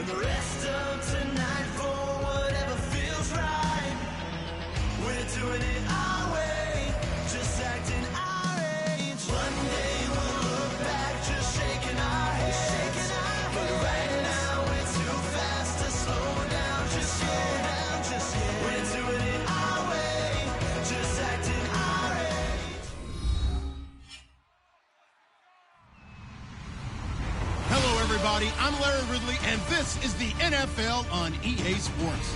the rest of tonight for whatever feels right. We're doing it our way, just acting our age. One day we'll look back, just shaking our heads. But right now we're too fast to slow down, just slow down, just yeah. We're doing it our way, just acting our age. Hello, everybody. I'm Larry Ridley, and this is the NFL on EA Sports.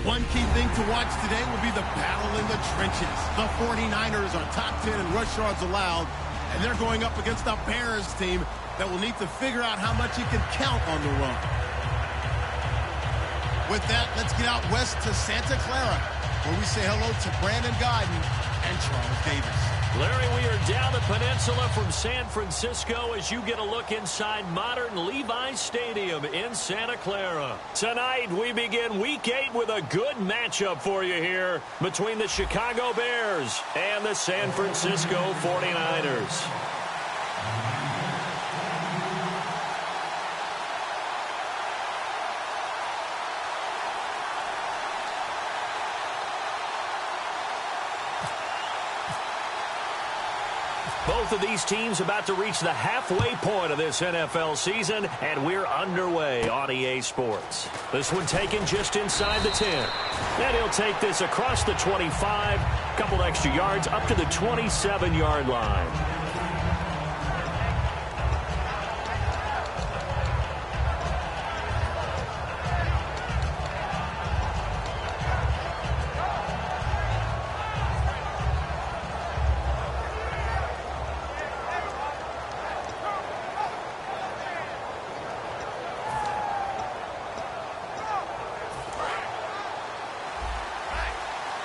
One key thing to watch today will be the battle in the trenches. The 49ers are top 10 in rush yards allowed, and they're going up against a Bears team that will need to figure out how much it can count on the run. With that, let's get out west to Santa Clara, where we say hello to Brandon Godden and Charles Davis. Larry, we are down the peninsula from San Francisco as you get a look inside modern Levi's Stadium in Santa Clara. Tonight, we begin Week 8 with a good matchup for you here between the Chicago Bears and the San Francisco 49ers. Both of these teams about to reach the halfway point of this NFL season, and we're underway on EA Sports. This one taken just inside the 10. And he'll take this across the 25, couple extra yards up to the 27-yard line.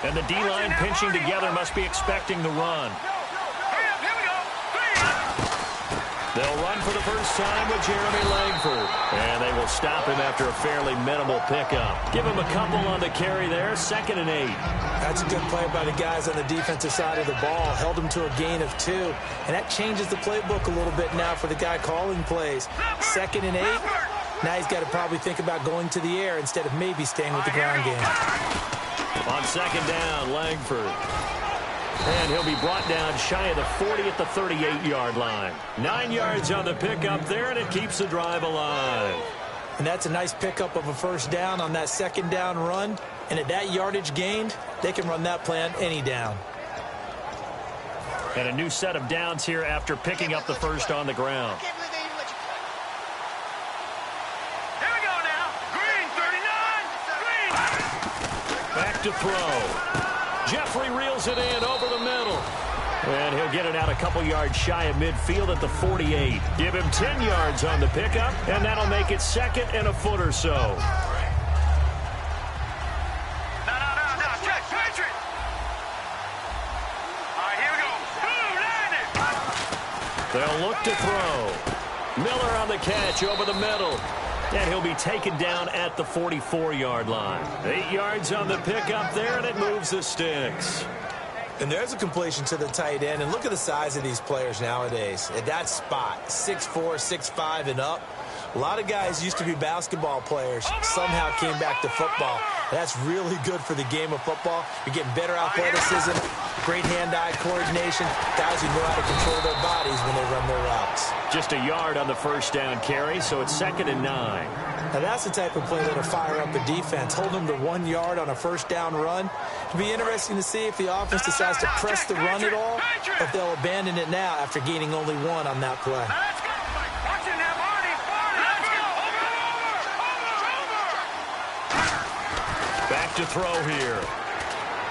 And the D-line pinching together must be expecting the run. They'll run for the first time with Jeremy Langford. And they will stop him after a fairly minimal pickup. Give him a couple on the carry there, 2nd and 8. That's a good play by the guys on the defensive side of the ball. Held him to a gain of 2. And that changes the playbook a little bit now for the guy calling plays. 2nd and 8. Now he's got to probably think about going to the air instead of maybe staying with the ground game. On 2nd down, Langford. And he'll be brought down shy of the 40 at the 38-yard line. 9 yards on the pickup there, and it keeps the drive alive. And that's a nice pickup of a first down on that 2nd down run. And at that yardage gained, they can run that play on any down. And a new set of downs here after picking up the first on the ground. Back to throw. Jeffrey reels it in over the middle. And he'll get it out a couple yards shy of midfield at the 48. Give him 10 yards on the pickup, and that'll make it 2nd and a foot or so. All right, here we go. They'll look to throw. Miller on the catch over the middle. And he'll be taken down at the 44-yard line. 8 yards on the pickup there, and it moves the sticks. And there's a completion to the tight end. And look at the size of these players nowadays. At that spot, 6'4", 6'5", and up. A lot of guys used to be basketball players, somehow came back to football. That's really good for the game of football. You're getting better athleticism, great hand-eye coordination, guys who know how to control their bodies when they run their routes. Just a yard on the first down carry, so it's 2nd and 9. Now that's the type of play that'll fire up a defense. Hold them to 1 yard on a first down run. It'll be interesting to see if the offense decides to press the run at all, or if they'll abandon it now after gaining only 1 on that play. Back to throw here.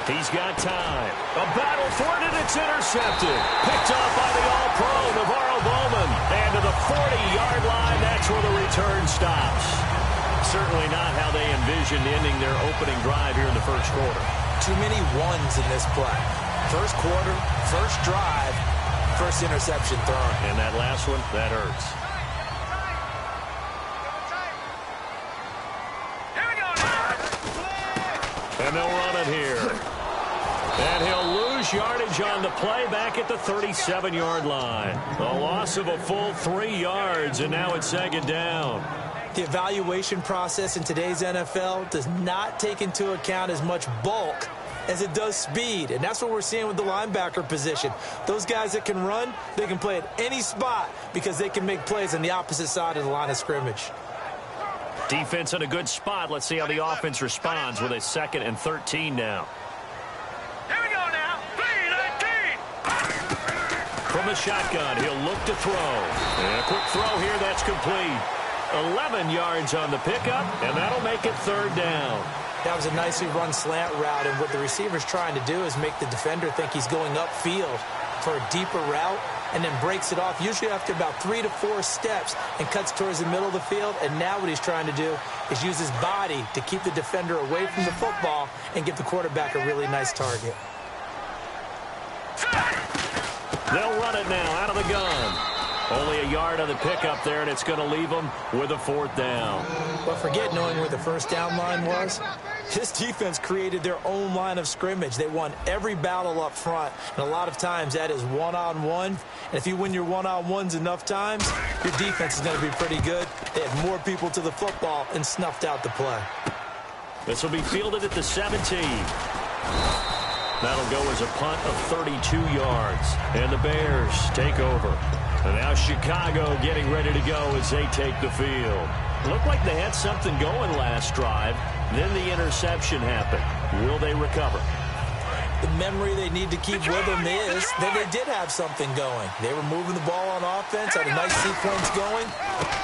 He's got time. A battle for it, and it's intercepted. Picked off by the All-Pro, Navarro Bowman. And to the 40-yard line, that's where the return stops. Certainly not how they envisioned ending their opening drive here in the first quarter. Too many ones in this play. First quarter, first drive, first interception thrown. And that last one, that hurts. And they'll run it here. And he'll lose yardage on the play back at the 37-yard line. A loss of a full 3 yards, and now it's 2nd down. The evaluation process in today's NFL does not take into account as much bulk as it does speed, and that's what we're seeing with the linebacker position. Those guys that can run, they can play at any spot because they can make plays on the opposite side of the line of scrimmage. Defense in a good spot. Let's see how the offense responds with a 2nd and 13 now. Here we go now. 3-19. From the shotgun, he'll look to throw. And a quick throw here, that's complete. 11 yards on the pickup, and that'll make it 3rd down. That was a nicely run slant route, and what the receiver's trying to do is make the defender think he's going upfield for a deeper route, and then breaks it off, usually after about 3 to 4 steps, and cuts towards the middle of the field. And now what he's trying to do is use his body to keep the defender away from the football and give the quarterback a really nice target. They'll run it now out of the gun. Only a yard on the pickup there, and it's going to leave them with a 4th down. But forget knowing where the first down line was. This defense created their own line of scrimmage. They won every battle up front, and a lot of times that is one-on-one. And if you win your one-on-ones enough times, your defense is going to be pretty good. They had more people to the football and snuffed out the play. This will be fielded at the 17. That'll go as a punt of 32 yards, and the Bears take over. And now Chicago getting ready to go as they take the field. Looked like they had something going last drive. Then the interception happened. Will they recover? The memory they need to keep with them is that they did have something going. They were moving the ball on offense, had a nice sequence going.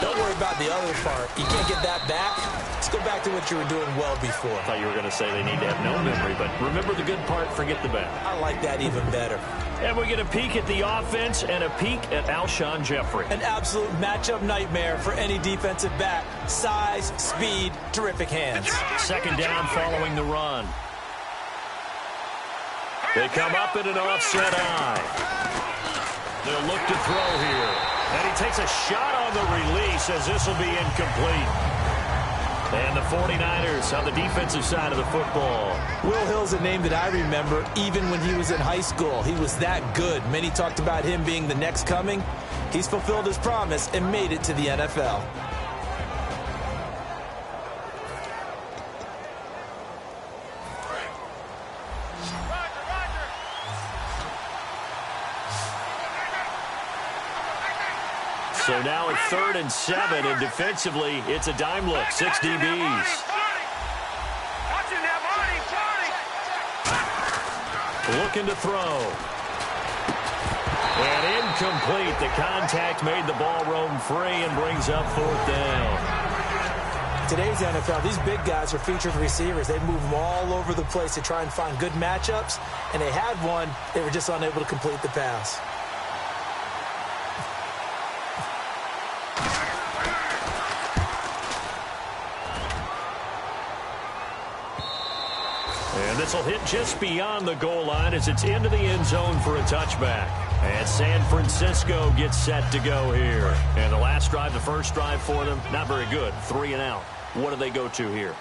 Don't worry about the other part. You can't get that back. Let's go back to what you were doing well before. I thought you were going to say they need to have no memory, but remember the good part, forget the bad. I like that even better. And we get a peek at the offense and a peek at Alshon Jeffrey. An absolute matchup nightmare for any defensive back. Size, speed, terrific hands. 2nd down following the run. They come up in an offset eye. They'll look to throw here. And he takes a shot on the release as this will be incomplete. And the 49ers on the defensive side of the football. Will Hill's a name that I remember even when he was in high school. He was that good. Many talked about him being the next coming. He's fulfilled his promise and made it to the NFL. So now at 3rd and 7, and defensively, it's a dime look. 6 DBs. Looking to throw. And incomplete. The contact made the ball roam free and brings up 4th down. Today's NFL, these big guys are featured receivers. They move them all over the place to try and find good matchups, and they had one. They were just unable to complete the pass. And this will hit just beyond the goal line as it's into the end zone for a touchback. And San Francisco gets set to go here. And the last drive, the first drive for them, not very good. 3 and out. What do they go to here?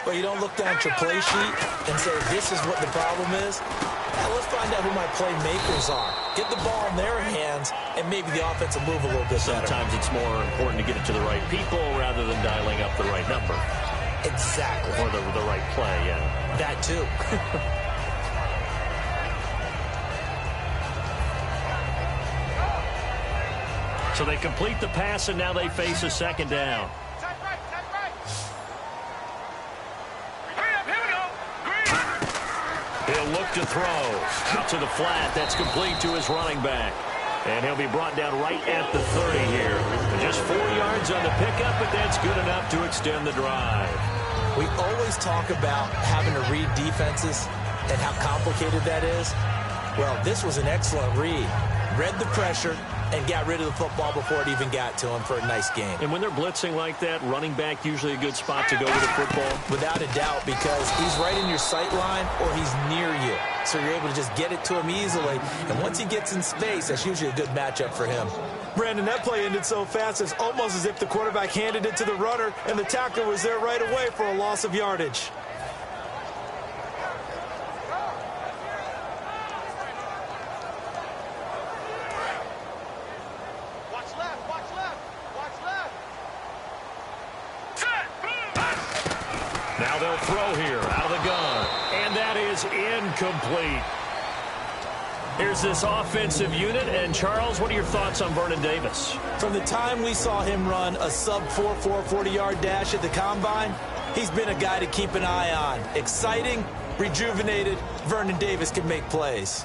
Well, you don't look down at your play sheet and say, this is what the problem is. Now let's find out who my playmakers are. Get the ball in their hands, and maybe the offense will move a little bit better. Sometimes it's more important to get it to the right people rather than dialing up the right number. Exactly. Or the right play, yeah. That too. So they complete the pass, and now they face a 2nd down. He'll look to throw. Out to the flat. That's complete to his running back. And he'll be brought down right at the 30 here. And just 4 yards on the pickup, but that's good enough to extend the drive. We always talk about having to read defenses and how complicated that is. Well, this was an excellent read. Read the pressure and got rid of the football before it even got to him for a nice game. And when they're blitzing like that, running back usually a good spot to go with the football? Without a doubt, because he's right in your sight line or he's near you. So you're able to just get it to him easily. And once he gets in space, that's usually a good matchup for him. Brandon, that play ended so fast, it's almost as if the quarterback handed it to the runner and the tackler was there right away for a loss of yardage. Now they'll throw here out of the gun. And that is incomplete. Here's this offensive unit. And, Charles, what are your thoughts on Vernon Davis? From the time we saw him run a sub-4.4 40-yard dash at the Combine, he's been a guy to keep an eye on. Exciting, rejuvenated, Vernon Davis can make plays.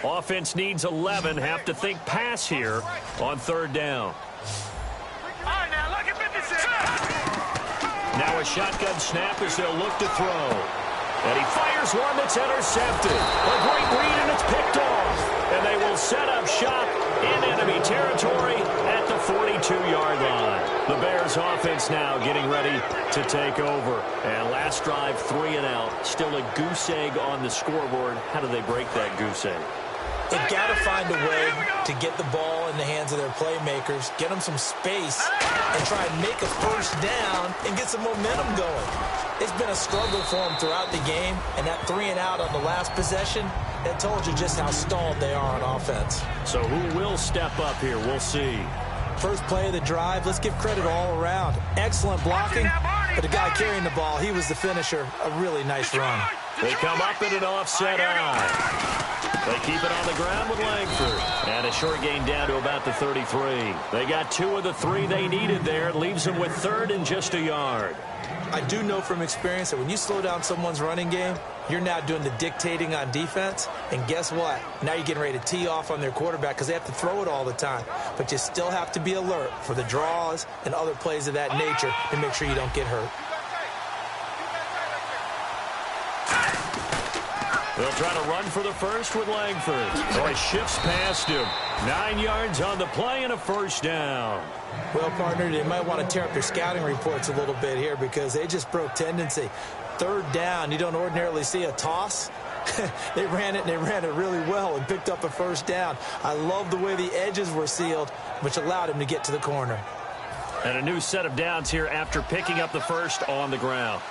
Offense needs 11. Have to think pass here on third down. All right, now look at 56. Now a shotgun snap as they'll look to throw. And he fires one that's intercepted. A great read, and it's picked off. And they will set up shop in enemy territory at the 42-yard line. The Bears offense now getting ready to take over. And last drive, 3 and out. Still a goose egg on the scoreboard. How do they break that goose egg? They've got to find a way to get the ball in the hands of their playmakers, get them some space, and try and make a first down and get some momentum going. It's been a struggle for them throughout the game, and that 3 and out on the last possession, that told you just how stalled they are on offense. So who will step up here? We'll see. First play of the drive, let's give credit all around. Excellent blocking, but the guy carrying the ball, he was the finisher. A really nice run. They come up in an offset eye. They keep it on the ground with Langford. And a short gain down to about the 33. They got 2 of the 3 they needed there. It leaves them with third and just a yard. I do know from experience that when you slow down someone's running game, you're now doing the dictating on defense. And guess what? Now you're getting ready to tee off on their quarterback because they have to throw it all the time. But you still have to be alert for the draws and other plays of that nature and make sure you don't get hurt. They'll try to run for the first with Langford. So he shifts past him. 9 yards on the play and a first down. Well, partner, they might want to tear up their scouting reports a little bit here because they just broke tendency. Third down, you don't ordinarily see a toss. They ran it, and they ran it really well and picked up a first down. I love the way the edges were sealed, which allowed him to get to the corner. And a new set of downs here after picking up the first on the ground.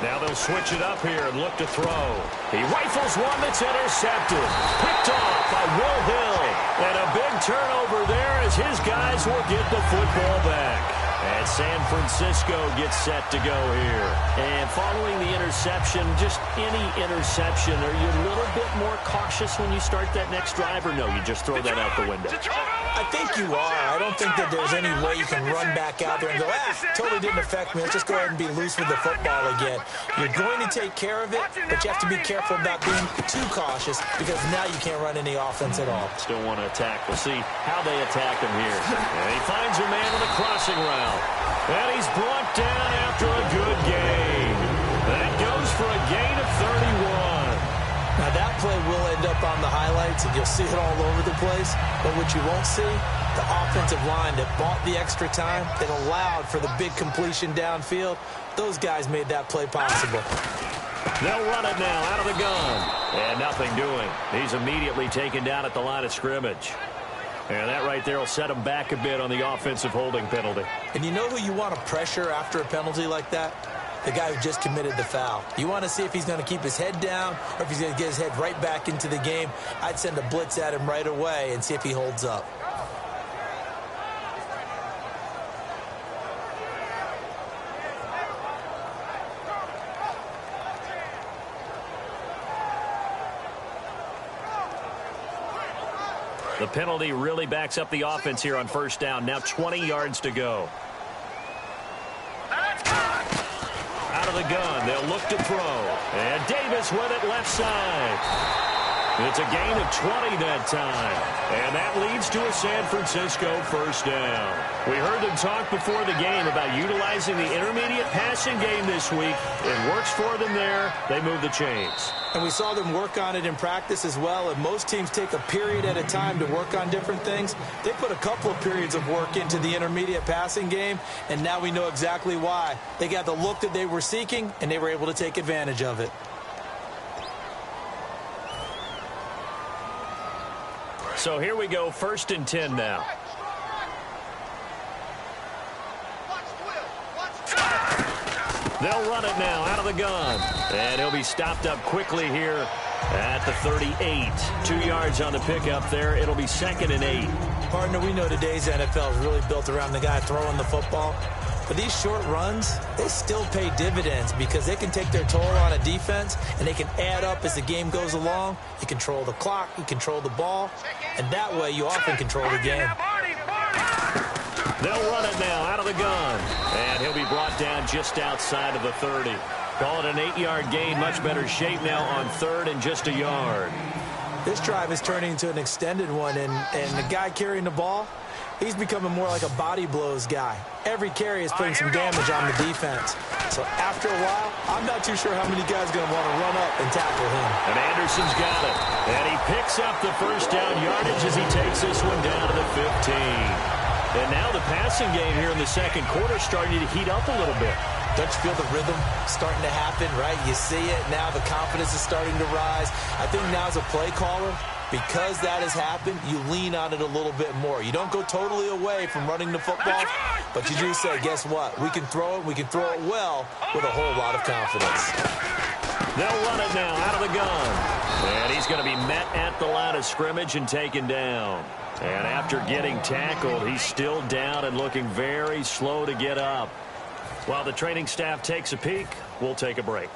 Now they'll switch it up here and look to throw. He rifles one that's intercepted. Picked off by Will Hill. And a big turnover there as his guys will get the football back. And San Francisco gets set to go here. And following the interception, just any interception, are you a little bit more cautious when you start that next drive, or no, you just throw that out the window? I think you are. I don't think that there's any way you can run back out there and go, totally didn't affect me. Let's just go ahead and be loose with the football again. You're going to take care of it, but you have to be careful about being too cautious because now you can't run any offense at all. Still want to attack. We'll see how they attack him here. And he finds a man on the crossing route. And he's brought down after a good gain. That goes for a gain of 31. Now that play will end up on the highlights, and you'll see it all over the place. But what you won't see, the offensive line that bought the extra time, that allowed for the big completion downfield, those guys made that play possible. They'll run it now out of the gun. And nothing doing. He's immediately taken down at the line of scrimmage. And that right there will set him back a bit on the offensive holding penalty. And you know who you want to pressure after a penalty like that? The guy who just committed the foul. You want to see if he's going to keep his head down or if he's going to get his head right back into the game. I'd send a blitz at him right away and see if he holds up. The penalty really backs up the offense here on first down. Now 20 yards to go. Out of the gun, they'll look to throw. And Davis with it left side. It's a gain of 20 that time. And that leads to a San Francisco first down. We heard them talk before the game about utilizing the intermediate passing game this week. It works for them there. They move the chains. And we saw them work on it in practice as well. And most teams take a period at a time to work on different things. They put a couple of periods of work into the intermediate passing game, and now we know exactly why. They got the look that they were seeking, and they were able to take advantage of it. So here we go, 1st and 10 now. They'll run it now out of the gun. And he'll be stopped up quickly here at the 38. 2 yards on the pickup there. It'll be 2nd and 8. Partner, we know today's NFL is really built around the guy throwing the football. But these short runs, they still pay dividends because they can take their toll on a defense and they can add up as the game goes along. You control the clock, you control the ball, and that way you often control the game. They'll run it now out of the gun. And he'll be brought down just outside of the 30. Call it an 8-yard gain. Much better shape now on 3rd and just a yard. This drive is turning into an extended one, and the guy carrying the ball, he's becoming more like a body blows guy. Every carry is putting some damage on the defense. So after a while, I'm not too sure how many guys are going to want to run up and tackle him. And Anderson's got it. And he picks up the first down yardage as he takes this one down to the 15. And now the passing game here in the second quarter starting to heat up a little bit. Don't you feel the rhythm starting to happen, right? You see it. Now the confidence is starting to rise. I think now as a play caller, because that has happened, you lean on it a little bit more. You don't go totally away from running the football, but you do say, guess what? We can throw it. We can throw it well with a whole lot of confidence. They'll run it now out of the gun. And he's going to be met at the line of scrimmage and taken down. And after getting tackled, he's still down and looking very slow to get up. While the training staff takes a peek, we'll take a break.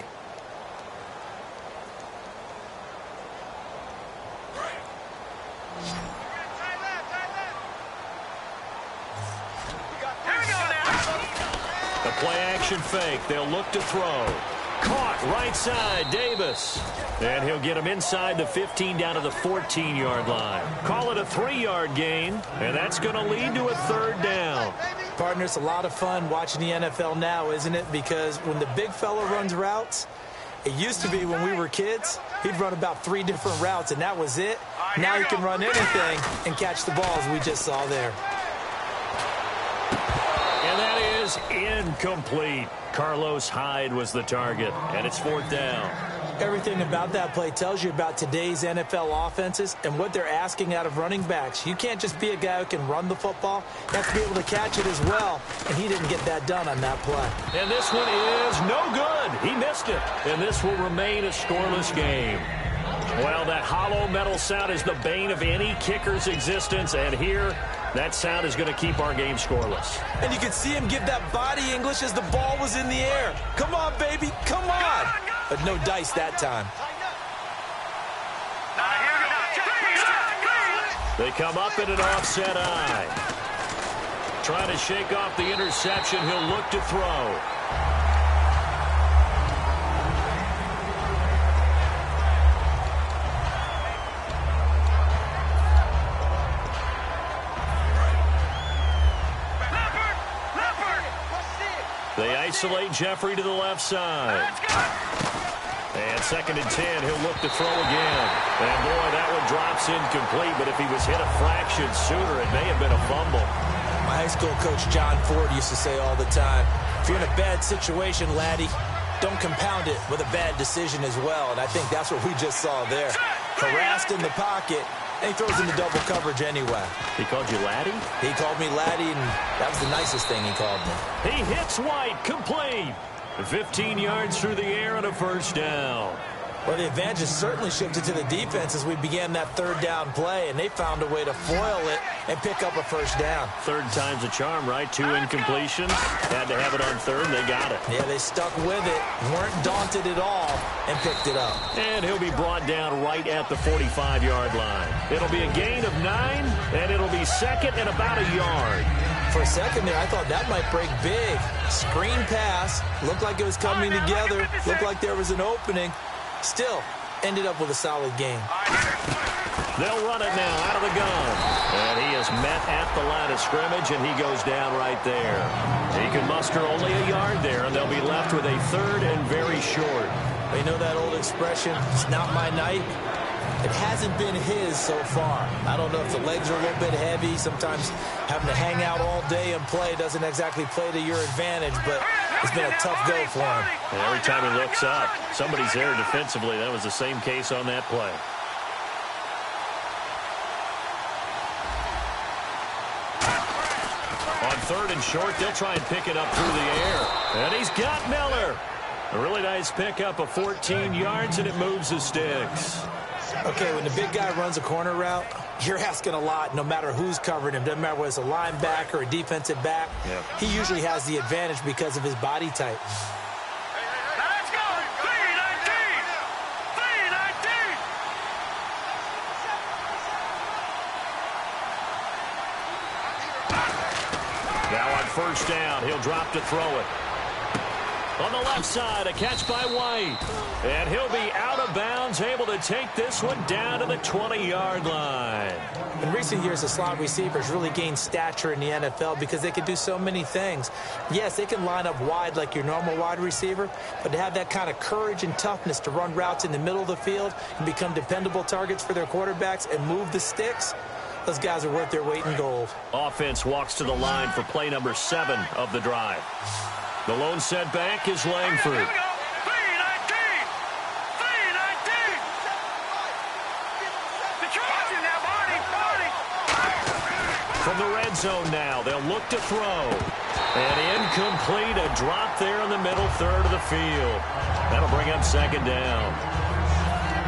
The play-action fake. They'll look to throw. Caught right side, Davis. And he'll get him inside the 15 down to the 14-yard line. Call it a 3-yard gain, and that's going to lead to a 3rd down. Partner, it's a lot of fun watching the NFL now, isn't it? Because when the big fella runs routes, it used to be when we were kids, he'd run about 3 different routes, and that was it. Now he can run anything and catch the balls we just saw there. And that is incomplete. Carlos Hyde was the target, and it's 4th down. Everything about that play tells you about today's NFL offenses and what they're asking out of running backs. You can't just be a guy who can run the football. You have to be able to catch it as well, and he didn't get that done on that play. And this one is no good. He missed it, and this will remain a scoreless game. Well, that hollow metal sound is the bane of any kicker's existence, and here, that sound is going to keep our game scoreless. And you can see him give that body English as the ball was in the air. Come on, baby, come on. But no dice that time. They come up in an offset eye. Trying to shake off the interception. He'll look to throw. They isolate Jeffrey to the left side. And 2nd and 10, he'll look to throw again. And boy, that one drops incomplete, but if he was hit a fraction sooner, it may have been a fumble. My high school coach, John Ford, used to say all the time, if you're in a bad situation, laddie, don't compound it with a bad decision as well. And I think that's what we just saw there. Harassed in the pocket, and he throws into double coverage anyway. He called you laddie? He called me laddie, and that was the nicest thing he called me. He hits White, complete. 15 yards through the air and a 1st down. Well, the advantage has certainly shifted to the defense as we began that 3rd down play, and they found a way to foil it and pick up a 1st down. 3rd time's a charm, right? 2 incompletions. Had to have it on 3rd, they got it. Yeah, they stuck with it, weren't daunted at all, and picked it up. And he'll be brought down right at the 45-yard line. It'll be a gain of 9, and it'll be 2nd and about a yard. For a second there, I thought that might break big. Screen pass, looked like it was coming together, looked like there was an opening. Still, ended up with a solid game. They'll run it now out of the gun. And he is met at the line of scrimmage, and he goes down right there. He can muster only a yard there, and they'll be left with a 3rd and very short. You know that old expression, it's not my night? It hasn't been his so far. I don't know if the legs are a little bit heavy. Sometimes having to hang out all day and play doesn't exactly play to your advantage, but it's been a tough go for him. And every time he looks up, somebody's there defensively. That was the same case on that play. On 3rd and game short. They'll try and pick it up through the air. And he's got Miller. A really nice pickup of 14 yards, and it moves the sticks. Okay, when the big guy runs a corner route, you're asking a lot no matter who's covering him. Doesn't matter whether it's a linebacker or a defensive back. Yep. He usually has the advantage because of his body type. Let's go! 319! 319! Now on first down, he'll drop to throw it. On the left side, a catch by White. And he'll be out of bounds, able to take this one down to the 20-yard line. In recent years, the slot receivers really gained stature in the NFL because they can do so many things. Yes, they can line up wide like your normal wide receiver, but to have that kind of courage and toughness to run routes in the middle of the field and become dependable targets for their quarterbacks and move the sticks, those guys are worth their weight in gold. Offense walks to the line for play number 7 of the drive. The lone setback is Langford. Here we go! 319! 319! The charging now, Barney! From the red zone now, they'll look to throw. And incomplete, a drop there in the middle third of the field. That'll bring up second down.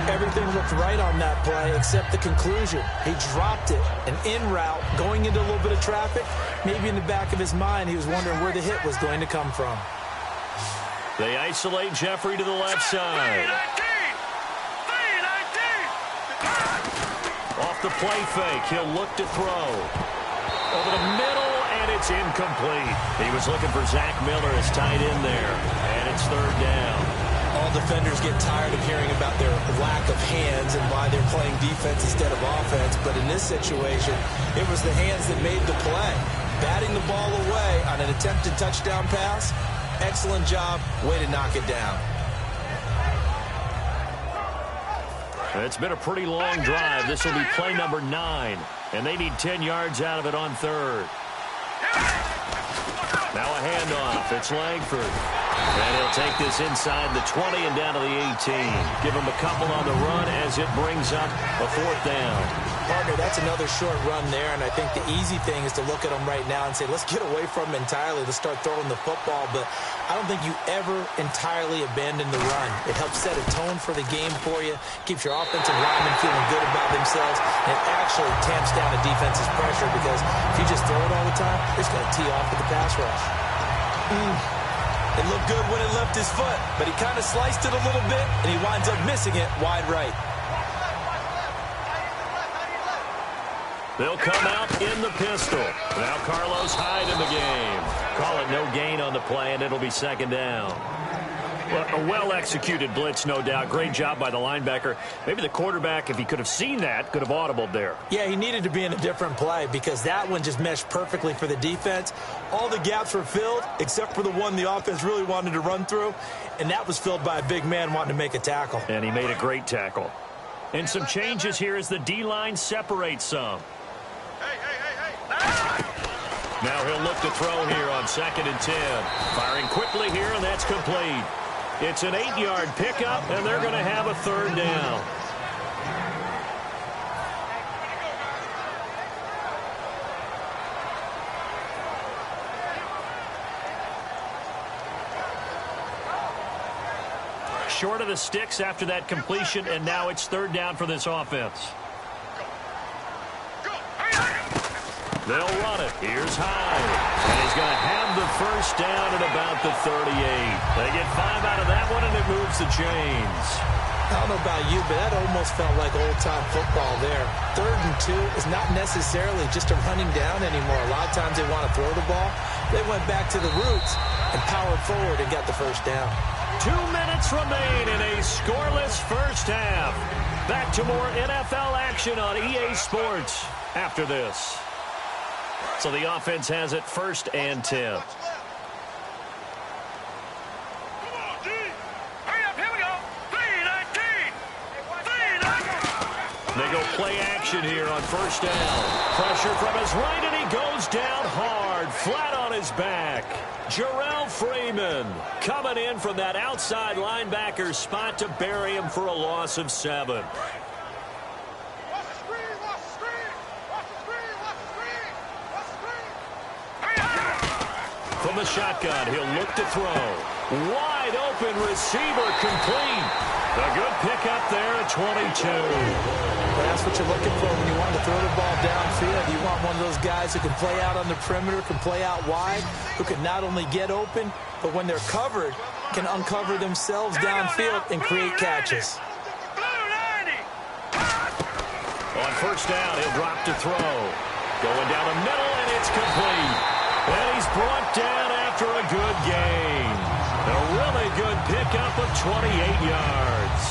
Everything looked right on that play except the conclusion. He dropped it, an in route, going into a little bit of traffic. Maybe in the back of his mind, he was wondering where the hit was going to come from. They isolate Jeffrey to the left side. 319! 319! Off the play fake, he'll look to throw. Over the middle, and it's incomplete. He was looking for Zach Miller as tight end there, and it's third down. All defenders get tired of hearing about their lack of hands and why they're playing defense instead of offense. But in this situation, it was the hands that made the play. Batting the ball away on an attempted touchdown pass. Excellent job. Way to knock it down. It's been a pretty long drive. This will be play number 9. And they need 10 yards out of it on third. Now a handoff. It's Langford. And he'll take this inside the 20 and down to the 18. Give him a couple on the run as it brings up a fourth down. Partner, that's another short run there, and I think the easy thing is to look at him right now and say, let's get away from him entirely. Let's start throwing the football, but I don't think you ever entirely abandon the run. It helps set a tone for the game for you, keeps your offensive linemen feeling good about themselves, and it actually tamps down a defense's pressure because if you just throw it all the time, it's going to tee off with the pass rush. It looked good when it left his foot, but he kind of sliced it a little bit, and he winds up missing it wide right. They'll come out in the pistol. Now Carlos Hyde in the game. Call it no gain on the play, and it'll be second down. Well, a well-executed blitz, no doubt. Great job by the linebacker. Maybe the quarterback, if he could have seen that, could have audibled there. Yeah, he needed to be in a different play because that one just meshed perfectly for the defense. All the gaps were filled except for the one the offense really wanted to run through, and that was filled by a big man wanting to make a tackle. And he made a great tackle. And some changes here as the D-line separates some. Now he'll look to throw here on 2nd and 10. Firing quickly here, and that's complete. It's an 8-yard pickup, and they're going to have a third down. Short of the sticks after that completion, and now it's third down for this offense. They'll run it. Here's Hyde. And he's going to have the first down at about the 38. They get 5 out of that one, and it moves the chains. I don't know about you, but that almost felt like old-time football there. 3rd and 2 is not necessarily just a running down anymore. A lot of times they want to throw the ball. They went back to the roots and powered forward and got the first down. 2 minutes remain in a scoreless first half. Back to more NFL action on EA Sports after this. So the offense has it 1st and 10. Hurry up, here we go. 319! 319! They go play action here on first down. Pressure from his right, and he goes down hard, flat on his back. Jarrell Freeman coming in from that outside linebacker spot to bury him for a loss of 7. From the shotgun, he'll look to throw. Wide open receiver complete. A good pickup there at 22. That's what you're looking for when you want to throw the ball downfield. You want one of those guys who can play out on the perimeter, can play out wide, who can not only get open, but when they're covered, can uncover themselves downfield and create catches. On first down, he'll drop to throw. Going down the middle, and it's complete. And he's brought down after a good gain. A really good pickup of 28 yards.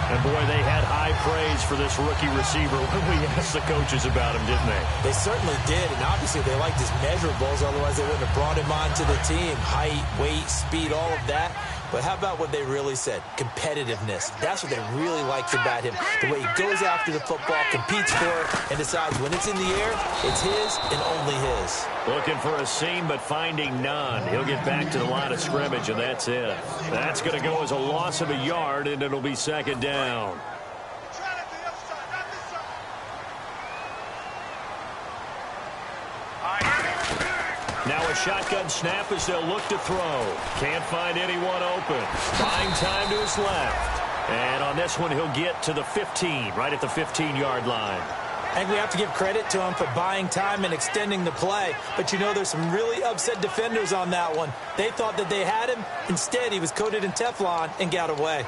And, boy, they had high praise for this rookie receiver when we asked the coaches about him, didn't they? They certainly did, and obviously they liked his measurables. Otherwise, they wouldn't have brought him onto the team. Height, weight, speed, all of that. But how about what they really said? Competitiveness. That's what they really liked about him. The way he goes after the football, competes for it, and decides when it's in the air, it's his and only his. Looking for a seam, but finding none. He'll get back to the line of scrimmage, and that's it. That's going to go as a loss of a yard, and it'll be second down. Now a shotgun snap as they'll look to throw. Can't find anyone open. Buying time to his left. And on this one, he'll get to the 15, right at the 15-yard line. I think we have to give credit to him for buying time and extending the play. But, you know, there's some really upset defenders on that one. They thought that they had him. Instead, he was coated in Teflon and got away.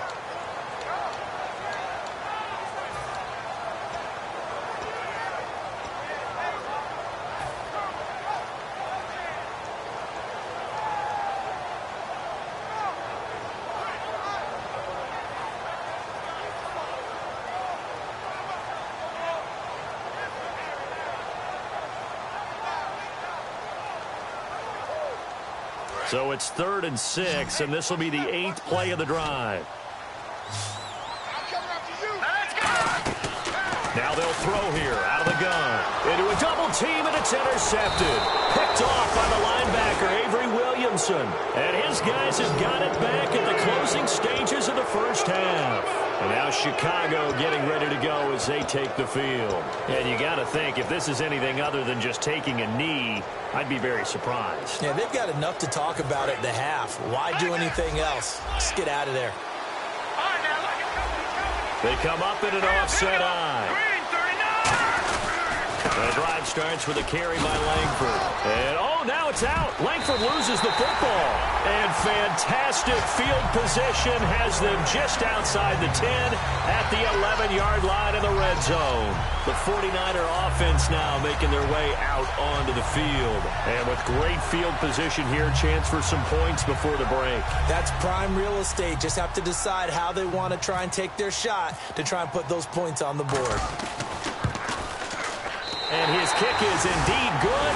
So it's 3rd and 6, and this will be the 8th play of the drive. Now they'll throw here out of the gun. Into a double team, and it's intercepted. Picked off by the linebacker, Avery Williamson. And his guys have got it back at the closing stages of the first half. And now Chicago getting ready to go as they take the field. And you got to think, if this is anything other than just taking a knee, I'd be very surprised. Yeah, they've got enough to talk about at the half. Why do anything else? Just get out of there. They come up in an offset eye. The drive starts with a carry by Langford. And, oh, now it's out. Langford loses the football. And fantastic field position has them just outside the 10 at the 11-yard line in the red zone. The 49er offense now making their way out onto the field. And with great field position here, chance for some points before the break. That's prime real estate. Just have to decide how they want to try and take their shot to try and put those points on the board. And his kick is indeed good.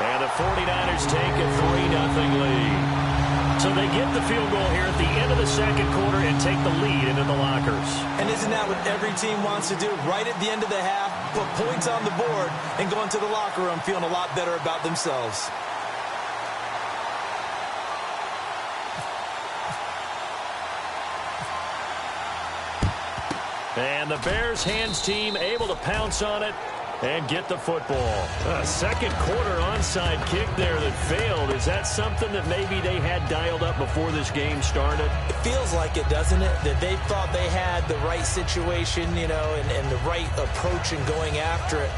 And the 49ers take a 3-0 lead. So they get the field goal here at the end of the second quarter and take the lead into the lockers. And isn't that what every team wants to do? Right at the end of the half, put points on the board and go into the locker room feeling a lot better about themselves. And the Bears hands team able to pounce on it and get the football. A second quarter onside kick there that failed. Is that something that maybe they had dialed up before this game started? It feels like it, doesn't it? That they thought they had the right situation, you know, and the right approach in going after it.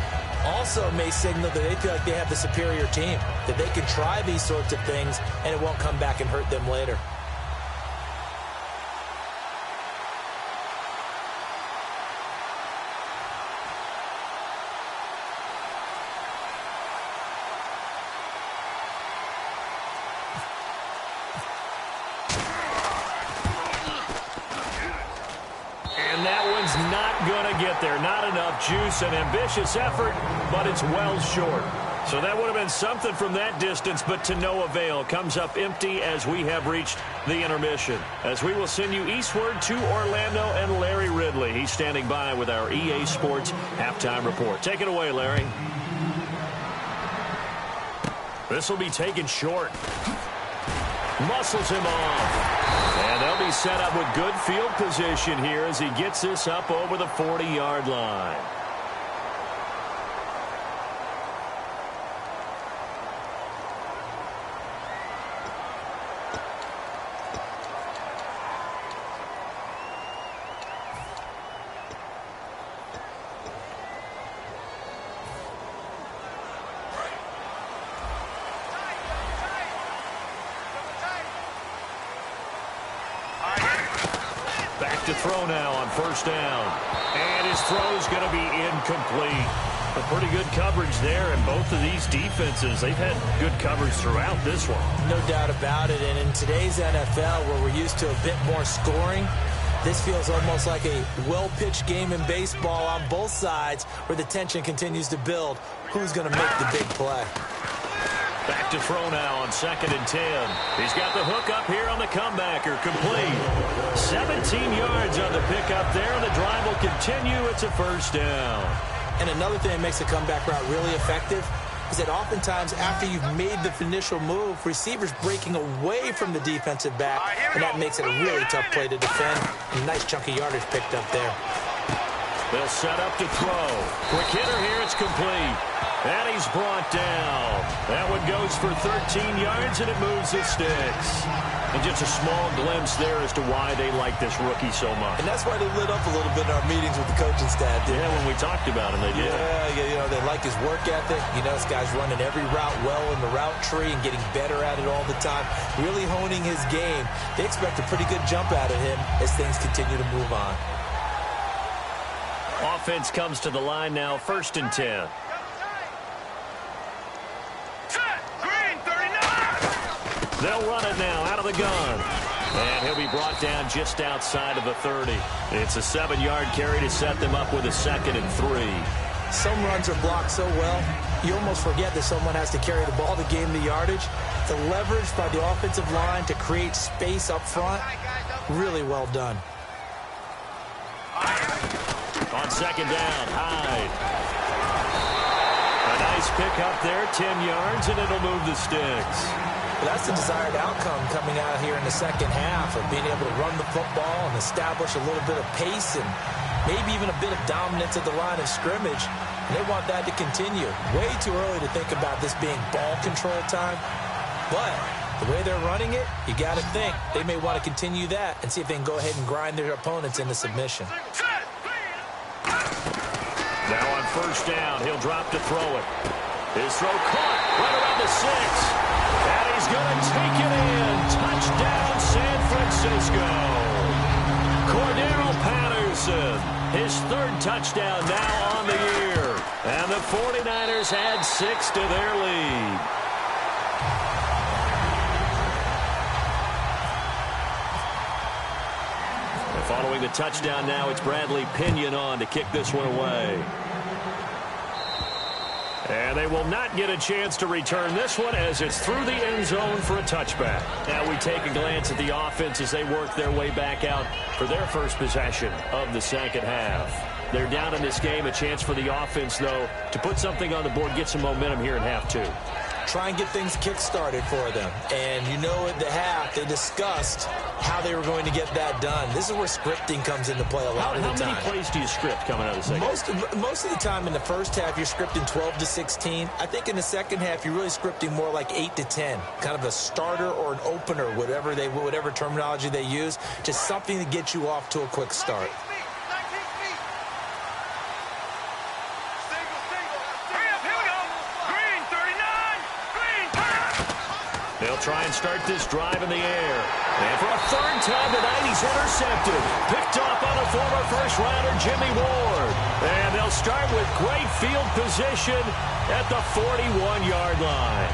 Also may signal that they feel like they have the superior team, that they can try these sorts of things and it won't come back and hurt them later. There, not enough juice, an ambitious effort, but it's well short. So that would have been something from that distance, but to no avail. Comes up empty as we have reached the intermission. As we will send you eastward to Orlando and Larry Ridley. He's standing by with our EA Sports halftime report. Take it away, Larry. This will be taken short. Muscles him off. And they'll be set up with good field position here as he gets this up over the 40-yard line. to throw now on first down. And his throw's going to be incomplete. A pretty good coverage there, and both of these defenses, they've had good coverage throughout this one. No doubt about it, and in today's NFL, where we're used to a bit more scoring, this feels almost like a well-pitched game in baseball on both sides where the tension continues to build. Who's going to make the big play? Back to throw now on 2nd and 10. He's got the hook up here on the comebacker, complete. 17 yards on the pickup there, and the drive will continue. It's a first down. And another thing that makes the comeback route really effective is that oftentimes after you've made the initial move, receivers breaking away from the defensive back, and that makes it a really tough play to defend. A nice chunk of yardage picked up there. They'll set up to throw. Quick hitter here, it's complete. And he's brought down. That one goes for 13 yards, and it moves the sticks. And just a small glimpse there as to why they like this rookie so much. And that's why they lit up a little bit in our meetings with the coaching staff. Yeah, when we talked about him, they did. Yeah, they like his work ethic. You know, this guy's running every route well in the route tree and getting better at it all the time. Really honing his game. They expect a pretty good jump out of him as things continue to move on. Offense comes to the line now, 1st and 10. They'll run it now out of the gun. And he'll be brought down just outside of the 30. It's a 7-yard carry to set them up with a 2nd and 3. Some runs are blocked so well, you almost forget that someone has to carry the ball to gain the yardage. The leverage by the offensive line to create space up front, really well done. On 2nd down, Hyde. A nice pick up there, 10 yards, and it'll move the sticks. Well, that's the desired outcome coming out here in the second half of being able to run the football and establish a little bit of pace and maybe even a bit of dominance at the line of scrimmage. And they want that to continue. Way too early to think about this being ball control time. But the way they're running it, you got to think they may want to continue that and see if they can go ahead and grind their opponents into submission. Now on first down, he'll drop to throw it. His throw caught right around the 6. And he's going to take it in. Touchdown, San Francisco. Cordero Patterson, his 3rd touchdown now on the year. And the 49ers add 6 to their lead. And following the touchdown now, it's Bradley Pinion on to kick this one away. And they will not get a chance to return this one as it's through the end zone for a touchback. Now we take a glance at the offense as they work their way back out for their first possession of the second half. They're down in this game. A chance for the offense, though, to put something on the board, get some momentum here in half 2. Try and get things kick-started for them. And you know at the half, they discussed how they were going to get that done. This is where scripting comes into play a lot of the time. How many plays do you script coming out of the second half? Most of the time in the first half, you're scripting 12 to 16. I think in the second half, you're really scripting more like 8 to 10. Kind of a starter or an opener, whatever terminology they use. Just something to get you off to a quick start. They'll try and start this drive in the air. And for a 3rd time tonight, he's intercepted. Picked off on a former first-rounder, Jimmy Ward. And they'll start with great field position at the 41-yard line.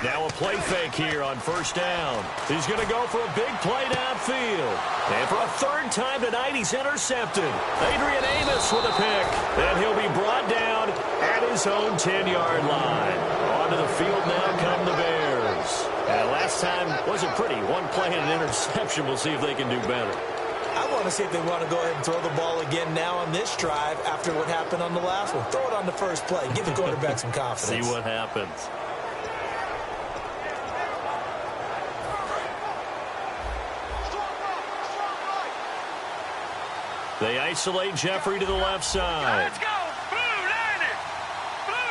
Now a play fake here on first down. He's going to go for a big play downfield. And for a 3rd time tonight, he's intercepted. Adrian Amos with a pick. And he'll be brought down at his own 10-yard line. Onto the field now come the Bears. And last time wasn't pretty. One play and an interception. We'll see if they can do better. I want to see if they want to go ahead and throw the ball again now on this drive after what happened on the last one. Throw it on the first play. Give the quarterback some confidence. See what happens. They isolate Jeffrey to the left side. Let's go! Blue 90! Blue 90!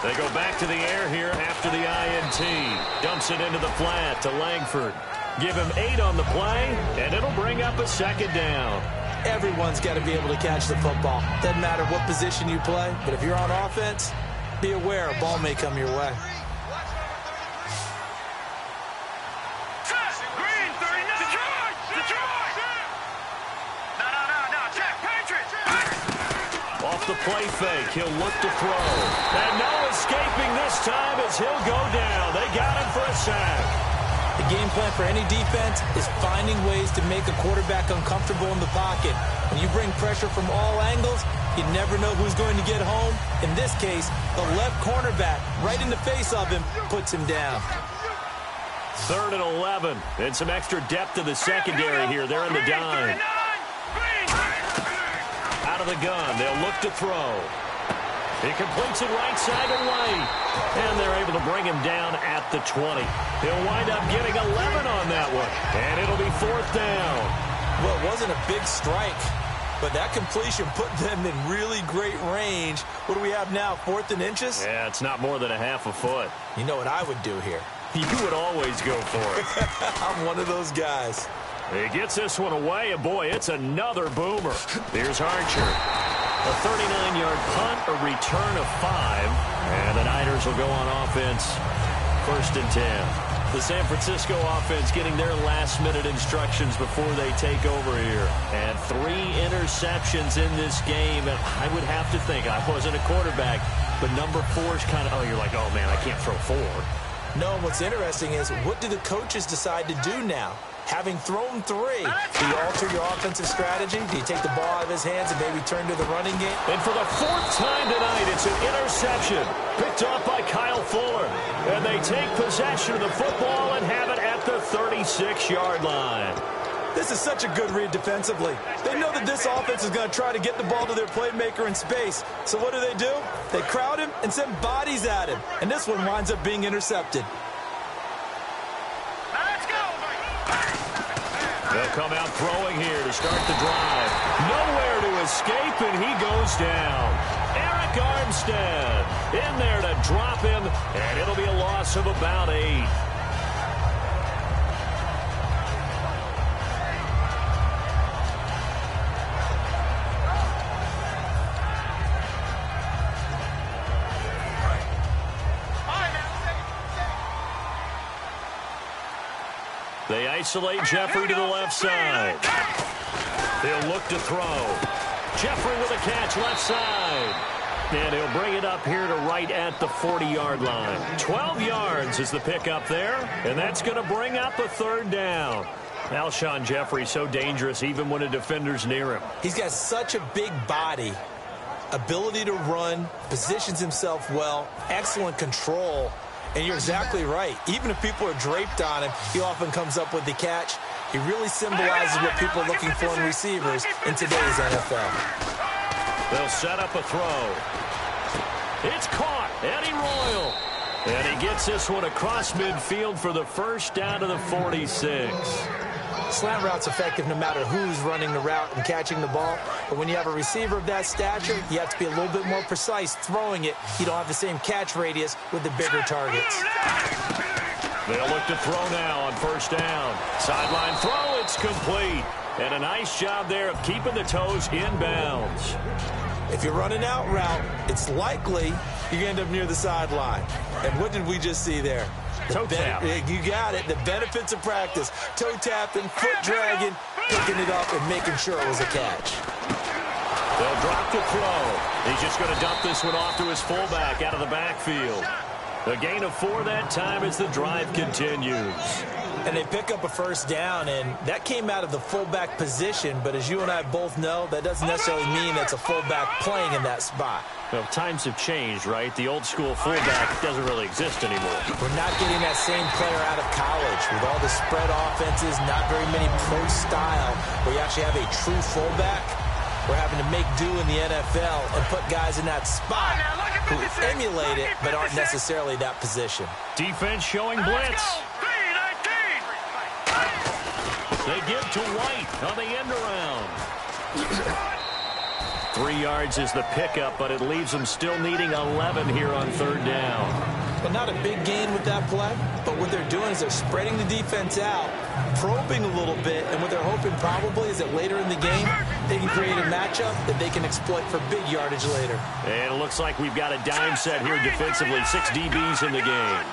They go back to the air here after the INT. Dumps it into the flat to Langford. Give him 8 on the play, and it'll bring up a second down. Everyone's got to be able to catch the football. Doesn't matter what position you play, but if you're on offense, be aware a ball may come your way. Green, 39. Detroit. No. Check. Patriots. Off the play fake, he'll look to throw. And no escaping this time as he'll go down. They got him for a sack. The game plan for any defense is finding ways to make a quarterback uncomfortable in the pocket. When you bring pressure from all angles, you never know who's going to get home. In this case, the left cornerback, right in the face of him, puts him down. 3rd and 11. And some extra depth to the secondary here. They're in the dime. Out of the gun, they'll look to throw. He completes it right side to right. And they're able to bring him down at the 20. He'll wind up getting 11 on that one. And it'll be 4th down. Well, it wasn't a big strike, but that completion put them in really great range. What do we have now, 4th and inches? Yeah, it's not more than a half a foot. You know what I would do here? You would always go for it. I'm one of those guys. He gets this one away, and boy, it's another boomer. Here's Archer. A 39-yard punt, a return of 5, and the Niners will go on offense 1st and 10. The San Francisco offense getting their last-minute instructions before they take over here. And 3 interceptions in this game, and I would have to think, I wasn't a quarterback, but number 4 is kind of, you're like, oh, man, I can't throw 4. No, what's interesting is, what do the coaches decide to do now? Having thrown 3, do you alter your offensive strategy? Do you take the ball out of his hands and maybe turn to the running game? And for the 4th time tonight, it's an interception picked off by Kyle Fuller. And they take possession of the football and have it at the 36-yard line. This is such a good read defensively. They know that this offense is going to try to get the ball to their playmaker in space. So what do? They crowd him and send bodies at him. And this one winds up being intercepted. They'll come out throwing here to start the drive. Nowhere to escape, and he goes down. Eric Armstead in there to drop him, and it'll be a loss of about 8. They isolate Jeffrey to the left side. He'll look to throw. Jeffrey with a catch left side. And he'll bring it up here to right at the 40-yard line. 12 yards is the pickup there, and that's going to bring up a 3rd down. Alshon Jeffrey so dangerous even when a defender's near him. He's got such a big body, ability to run, positions himself well, excellent control. And you're exactly right. Even if people are draped on him, he often comes up with the catch. He really symbolizes what people are looking for in receivers in today's NFL. They'll set up a throw. It's caught. Eddie Royal. And he gets this one across midfield for the 1st down to the 46. Slant route's effective no matter who's running the route and catching the ball. But when you have a receiver of that stature, you have to be a little bit more precise throwing it. You don't have the same catch radius with the bigger targets. They'll look to throw now on 1st down. Sideline throw, it's complete. And a nice job there of keeping the toes in bounds. If you're running out route, it's likely you're going to end up near the sideline. And what did we just see there? Toe tap. You got it. The benefits of practice. Toe tapping, foot dragging, picking it up, and making sure it was a catch. They'll drop the throw. He's just going to dump this one off to his fullback out of the backfield. A gain of 4 that time as the drive continues. And they pick up a 1st down, and that came out of the fullback position. But as you and I both know, that doesn't necessarily mean that's a fullback playing in that spot. Well, times have changed, right? The old school fullback doesn't really exist anymore. We're not getting that same player out of college with all the spread offenses, not very many pro style, where you actually have a true fullback. We're having to make do in the NFL and put guys in that spot who emulate it but aren't necessarily that position. Defense showing blitz. They give to White on the end around. 3 yards is the pickup, but it leaves them still needing 11 here on 3rd down. But not a big gain with that play, but what they're doing is they're spreading the defense out, probing a little bit, and what they're hoping probably is that later in the game, they can create a matchup that they can exploit for big yardage later. And it looks like we've got a dime set here defensively. 6 DBs in the game.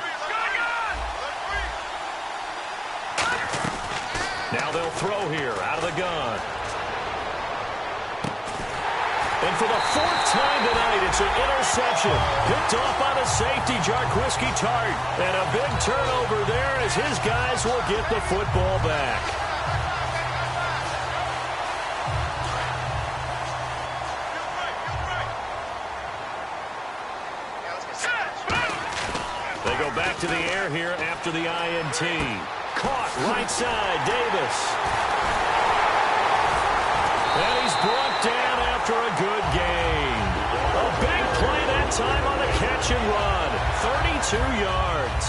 Now they'll throw here out of the gun. And for the 4th time tonight, it's an interception. Picked off by the safety, Jarquiski Tart. And a big turnover there as his guys will get the football back. They go back to the air here after the INT. Caught right side, Davis. And he's brought down after a good gain. A big play that time on the catch and run. 32 yards.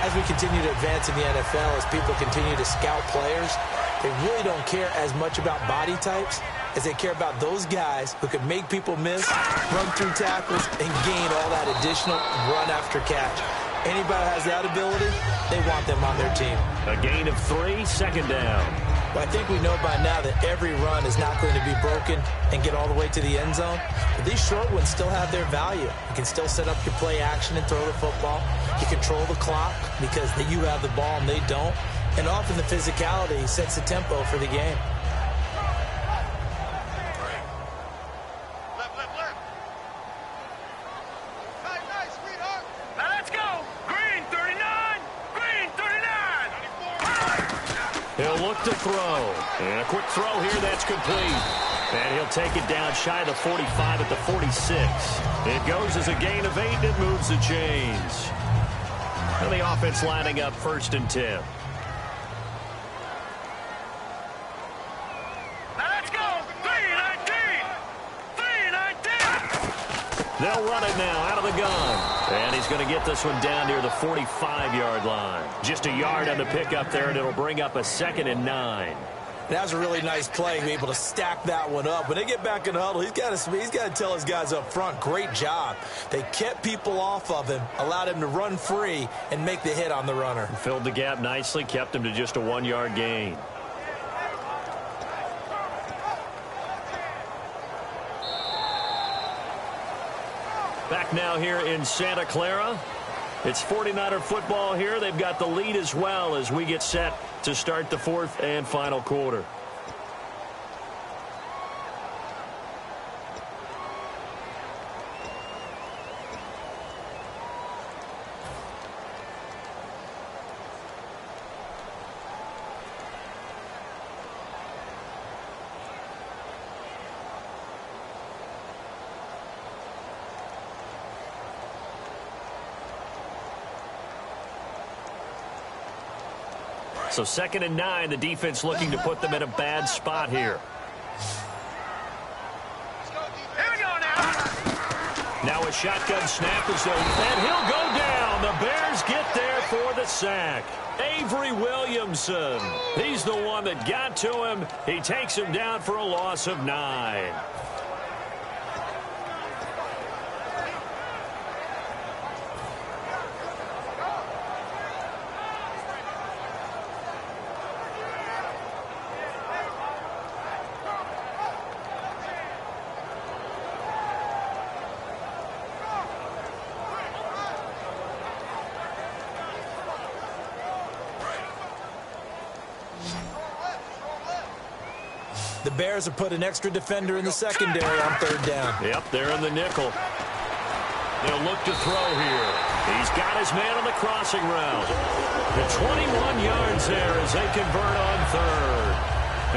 As we continue to advance in the NFL, as people continue to scout players, they really don't care as much about body types as they care about those guys who can make people miss, run through tackles, and gain all that additional run after catch. Anybody who has that ability, they want them on their team. A gain of 3, 2nd down. Well, I think we know by now that every run is not going to be broken and get all the way to the end zone. But these short ones still have their value. You can still set up your play action and throw the football. You control the clock because you have the ball and they don't. And often the physicality sets the tempo for the game. He'll look to throw. And a quick throw here, that's complete. And he'll take it down shy of the 45 at the 46. It goes as a gain of 8, and it moves the chains. And the offense lining up 1st and 10. Let's go! 3-19! 3-19! They'll run it now out of the gun. And he's going to get this one down near the 45-yard line. Just a yard on the pickup there, and it'll bring up a 2nd and 9. That was a really nice play, to be able to stack that one up. When they get back in the huddle, he's got to tell his guys up front, great job. They kept people off of him, allowed him to run free, and make the hit on the runner. Filled the gap nicely, kept him to just a 1-yard gain. Back now here in Santa Clara. It's 49er football here. They've got the lead as well as we get set to start the 4th and final quarter. So 2nd and 9, the defense looking to put them in a bad spot here. Here we go now. Now a shotgun snap is over, and he'll go down. The Bears get there for the sack. Avery Williamson. He's the one that got to him. He takes him down for a loss of 9. The Bears have put an extra defender in the secondary on 3rd down. Yep, they're in the nickel. They'll look to throw here. He's got his man on the crossing route. The 21 yards there as they convert on 3rd.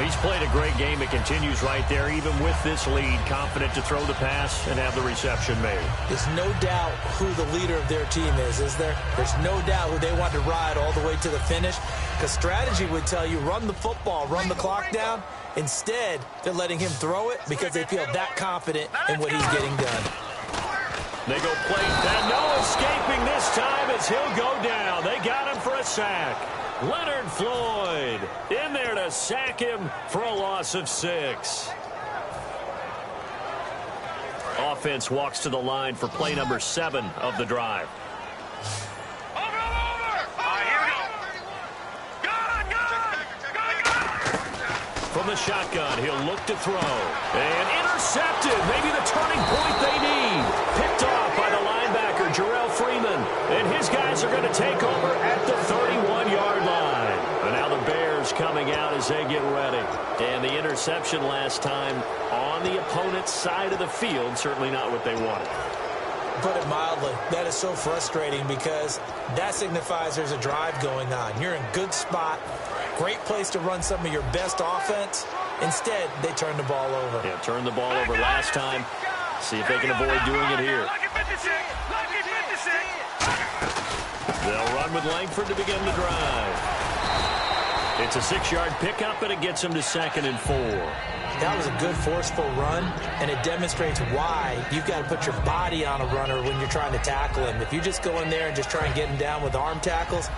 He's played a great game. It continues right there, even with this lead, confident to throw the pass and have the reception made. There's no doubt who the leader of their team is there? There's no doubt who they want to ride all the way to the finish. Because strategy would tell you, run the football, run the clock down. Instead, they're letting him throw it because they feel that confident in what he's getting done. They go play that. No escaping this time as he'll go down. They got him for a sack. Leonard Floyd in there to sack him for a loss of 6. offense walks to the line for play number 7 of the drive. From the shotgun, he'll look to throw. And intercepted. Maybe the turning point they need. Picked off by the linebacker, Jarrell Freeman. And his guys are going to take over at the 31-yard line. And now the Bears coming out as they get ready. And the interception last time on the opponent's side of the field. Certainly not what they wanted. Put it mildly, that is so frustrating because that signifies there's a drive going on. You're in a good spot. Great place to run some of your best offense. Instead, they turn the ball over. Yeah, turned the ball over last time. See if they can avoid doing it here. They'll run with Langford to begin the drive. It's a 6-yard pickup, and it gets them to 2nd and 4. That was a good, forceful run, and it demonstrates why you've got to put your body on a runner when you're trying to tackle him. If you just go in there and just try and get him down with arm tackles,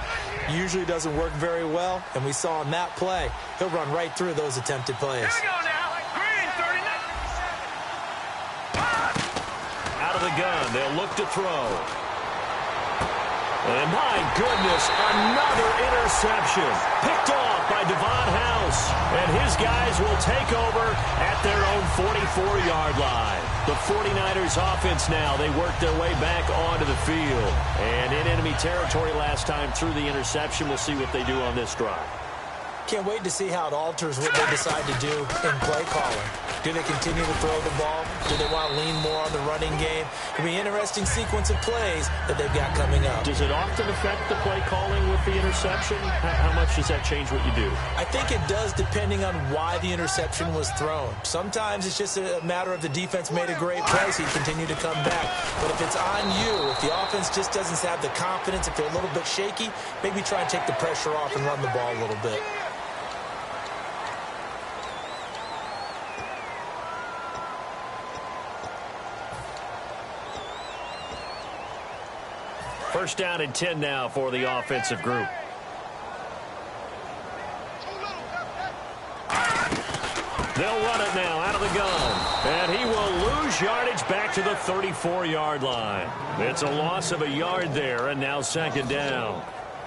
usually doesn't work very well, and we saw in that play, he'll run right through those attempted plays. Here we go now. Green, 39. Out of the gun, they'll look to throw. And my goodness, another interception. Picked off by Devon House. And his guys will take over at their own 44-yard line. The 49ers offense now, they work their way back onto the field. And in enemy territory last time through the interception. We'll see what they do on this drive. Can't wait to see how it alters what they decide to do in play calling. Do they continue to throw the ball? Do they want to lean more on the running game? It'll be an interesting sequence of plays that they've got coming up. Does it often affect the play calling with the interception? How much does that change what you do? I think it does depending on why the interception was thrown. Sometimes it's just a matter of the defense made a great play, so you continue to come back. But if it's on you, if the offense just doesn't have the confidence, if they're a little bit shaky, maybe try and take the pressure off and run the ball a little bit. First down and 10 now for the offensive group. They'll run it now out of the gun. And he will lose yardage back to the 34-yard line. It's a loss of a yard there, and now 2nd down.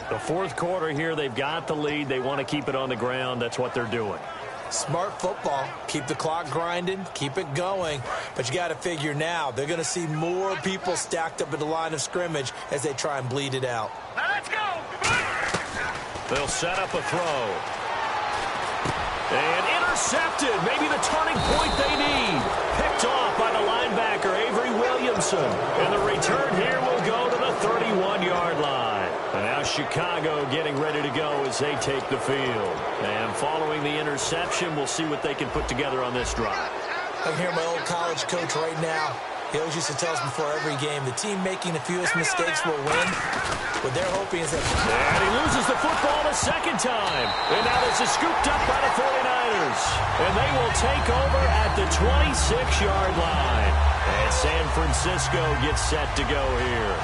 The 4th quarter here, they've got the lead. They want to keep it on the ground. That's what they're doing. Smart football. Keep the clock grinding. Keep it going. But you got to figure now, they're going to see more people stacked up at the line of scrimmage as they try and bleed it out. Now let's go. They'll set up a throw. And intercepted. Maybe the turning point they need. Picked off by the linebacker, Avery Williamson. And the return here will go to the 31-yard line. And now Chicago getting ready to go as they take the field. And following the interception, we'll see what they can put together on this drive. I can hear my old college coach right now. He always used to tell us before every game, the team making the fewest mistakes will win. What they're hoping is that... And he loses the football a 2nd time. And now this is scooped up by the 49ers. And they will take over at the 26-yard line. And San Francisco gets set to go here.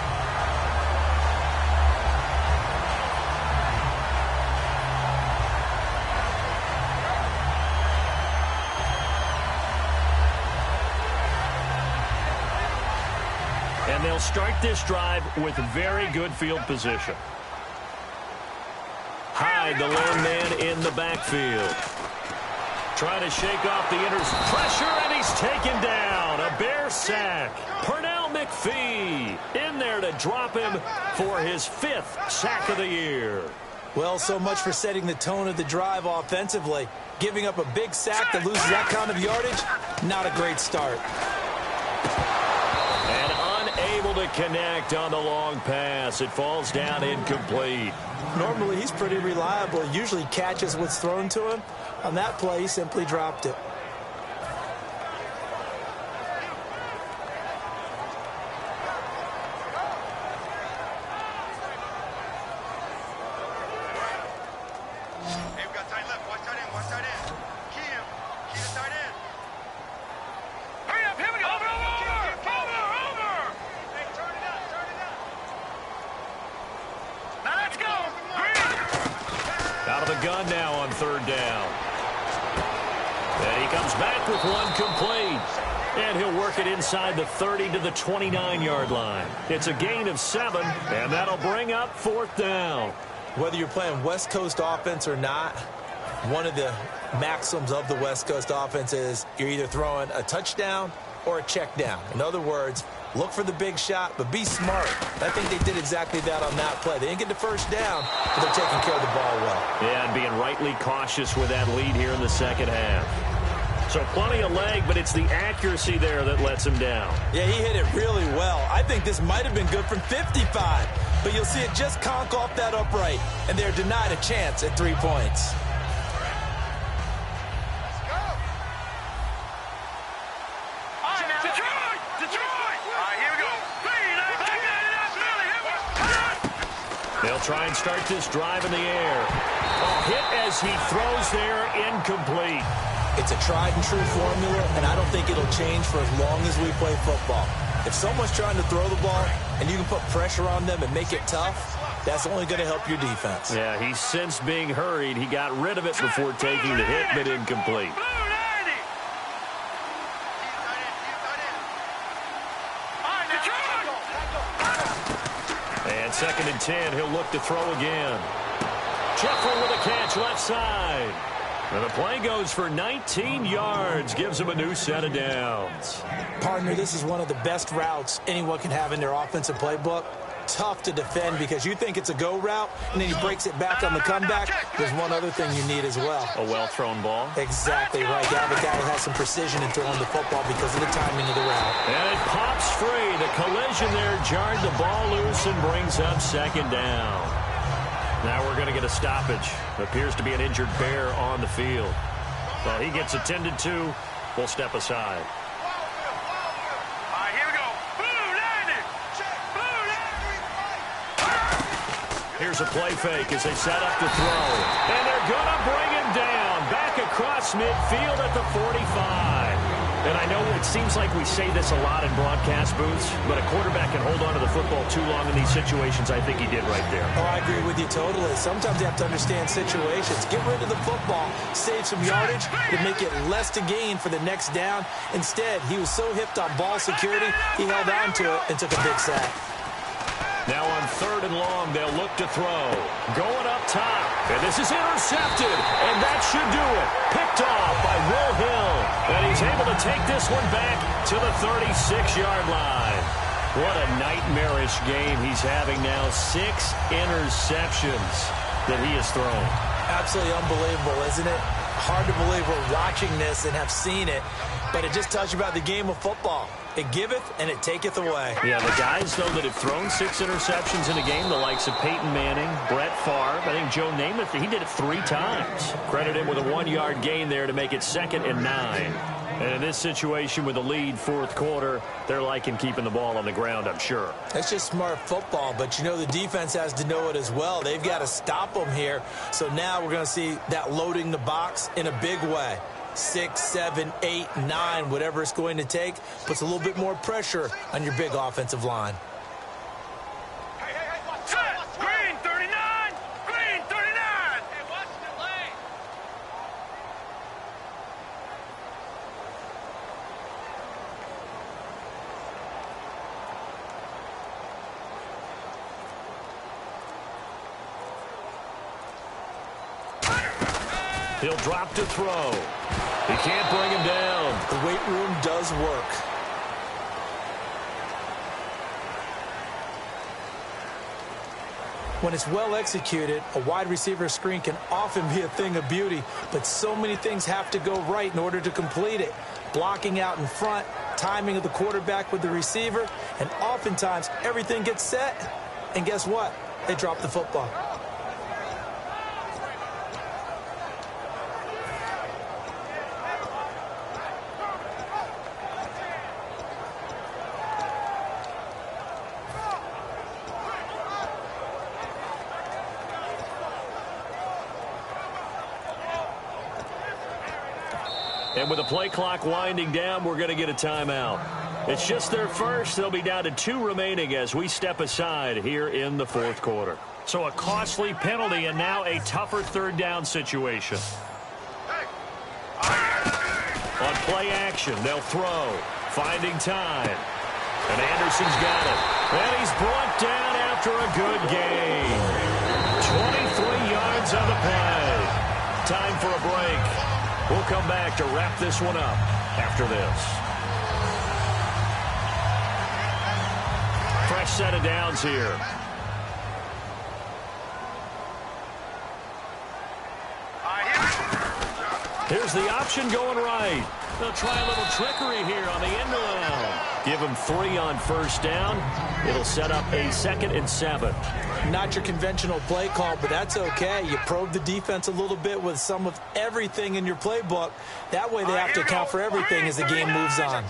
And they'll start this drive with very good field position. Hyde, the lone man in the backfield. Trying to shake off the pressure, and he's taken down. A Bear sack. Pernell McPhee in there to drop him for his 5th sack of the year. Well, so much for setting the tone of the drive offensively. Giving up a big sack that loses that kind of yardage, not a great start. Able to connect on the long pass. It falls down incomplete. Normally, he's pretty reliable. Usually catches what's thrown to him. On that play, he simply dropped it. Hey, we got tight left. Watch tight end. Watch tight end. Key him. Key the tight end. Hurry up. Here we go. Over. Hey, turn it up. Turn it up. Now let's go. Green. Out of the gun now on 3rd down. And he comes back with one complete. And he'll work it inside the 30 to the 29-yard line. It's a gain of 7, and that'll bring up 4th down. Whether you're playing West Coast offense or not, one of the maxims of the West Coast offense is you're either throwing a touchdown or a check down. In other words, look for the big shot, but be smart. I think they did exactly that on that play. They didn't get the first down, but they're taking care of the ball well. Yeah, and being rightly cautious with that lead here in the second half. So plenty of leg, but it's the accuracy there that lets him down. Yeah, he hit it really well. I think this might have been good from 55, but you'll see it just conk off that upright, and they're denied a chance at 3 points. They'll try and start this drive in the air. A hit as he throws there, incomplete. It's a tried-and-true formula, and I don't think it'll change for as long as we play football. If someone's trying to throw the ball and you can put pressure on them and make it tough, that's only going to help your defense. Yeah, he sensed being hurried. He got rid of it before taking the hit, but incomplete. And 2nd and 10, he'll look to throw again. Jeffrey with a catch left side. And the play goes for 19 yards, gives him a new set of downs. Partner, this is one of the best routes anyone can have in their offensive playbook. Tough to defend because you think it's a go route, and then he breaks it back on the comeback. There's one other thing you need as well. A well-thrown ball. Exactly right. You have a guy who has some precision in throwing the football because of the timing of the route. And it pops free. The collision there jarred the ball loose and brings up 2nd down. Now we're going to get a stoppage. Appears to be an injured Bear on the field. Well, he gets attended to. We'll step aside. Here's a play fake as they set up to throw. And they're going to bring him down. Back across midfield at the 45. And I know it seems like we say this a lot in broadcast booths, but a quarterback can hold on to the football too long in these situations. I think he did right there. Oh, I agree with you totally. Sometimes you have to understand situations. Get rid of the football, save some yardage, to make it less to gain for the next down. Instead, he was so hipped on ball security, he held on to it and took a big sack. Now on 3rd and long, they'll look to throw. Going up top. And this is intercepted. And that should do it. Picked off by Will Hill. And he's able to take this one back to the 36-yard line. What a nightmarish game he's having now. 6 interceptions that he has thrown. Absolutely unbelievable, isn't it? Hard to believe we're watching this and have seen it. But it just tells you about the game of football. It giveth and it taketh away. Yeah, the guys, though, that have thrown 6 interceptions in a game, the likes of Peyton Manning, Brett Favre, I think Joe Namath, he did it 3 times. Credit him with a 1-yard gain there to make it 2nd and 9. And in this situation with the lead 4th quarter, they're liking keeping the ball on the ground, I'm sure. That's just smart football, but you know the defense has to know it as well. They've got to stop them here. So now we're going to see that loading the box in a big way. 6, 7, 8, 9, whatever it's going to take, puts a little bit more pressure on your big offensive line. Green 39! Green 39! Hey, watch the lane! He'll drop to throw. He can't bring him down. The weight room does work. When it's well executed, a wide receiver screen can often be a thing of beauty, but so many things have to go right in order to complete it. Blocking out in front, timing of the quarterback with the receiver, and oftentimes everything gets set, and guess what? They drop the football. And with the play clock winding down, we're going to get a timeout. It's just their first. They'll be down to 2 remaining as we step aside here in the 4th quarter. So a costly penalty and now a tougher 3rd down situation. On play action, they'll throw. finding time. And Anderson's got it. And he's brought down after a good gain. 23 yards on the play. Time for a break. We'll come back to wrap this one up after this. Fresh set of downs here. Here's the option going right. They'll try a little trickery here on the end around. Give him 3 on first down. It'll set up a 2nd and 7. Not your conventional play call, but that's okay. You probe the defense a little bit with some of everything in your playbook. That way they have to account for everything as the game moves on.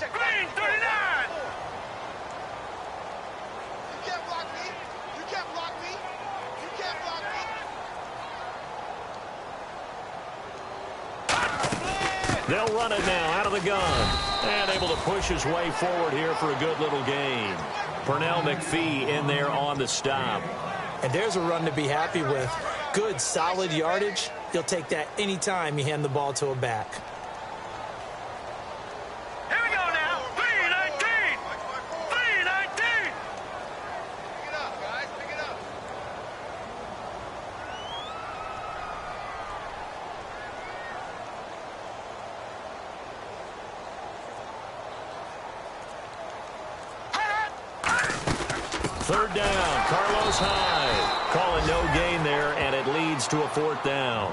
They'll run it now out of the gun. And able to push his way forward here for a good little gain. Pernell McPhee in there on the stop. And there's a run to be happy with. Good, solid yardage. He'll take that anytime you hand the ball to a back. Here we go now. 3-19. 3-19. Pick it up, guys. Pick it up. Third down, Carlos Hyde. Calling no gain there, and it leads to a 4th down.